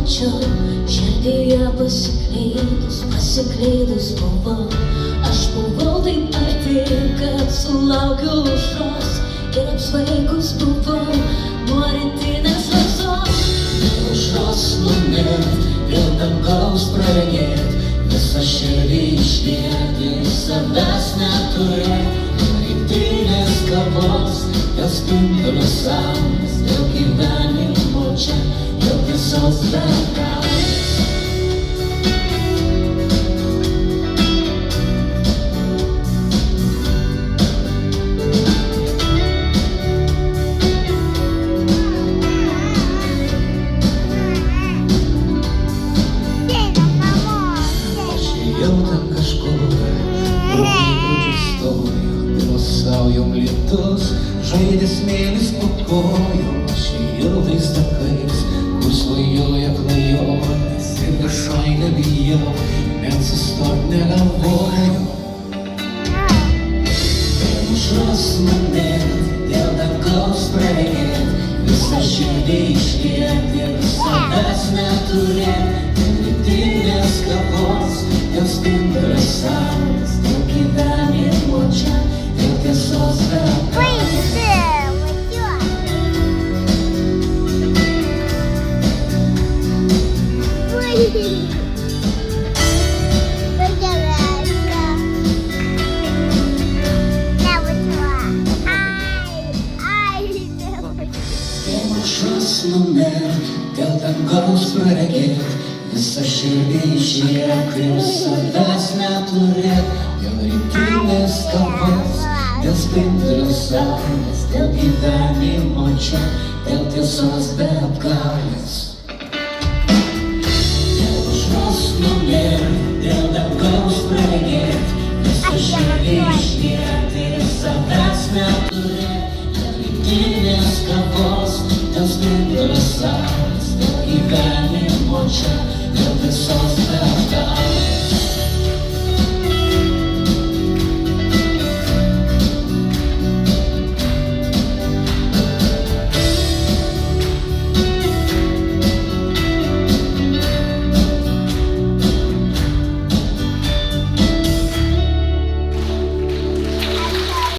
jaučiu širdyje pasiklydus buvo. Aš buvau taip arti, kad sulaukiu aušros ir apsvaigus buvau nuo rytinės varsos. Aušros numirt ir dangaus praregėt, visą širdį išliet ir savęs neturėt. Rytinės kavos, dėl spindulių saulės, dėl gyvenimo čia, dėl visos bendraujas. Saujom lietus, žaidė smėlis po kojom, aš ilgais takais, kur svajoja klajotis ir viešai nebijau, net sustot negalvoju. Dėl aušros numirt, dėl dangaus praregėt, visą širdį išliet ir savęs neturėt. Dėl rytinės kavos, dėl spindulio saulės, dėl gyvenimo čia, dėl tiesos bendraujas. Dėl aušros numirt, dėl dangaus praregėt, visą širdį išliet ir savęs neturėt. Dėl rytinės kavos, dėl spindulio saulės, dėl gyvenimo čia, dėl tiesos be apgaulės. Dėl aušros numirt, dėl dangaus praregėt, visą širdį išliet ir savęs neturėt. Dėl rytinės kavos, dėl spindulio saulės, dėl gyvenimo čia, dėl visos be apgaulės.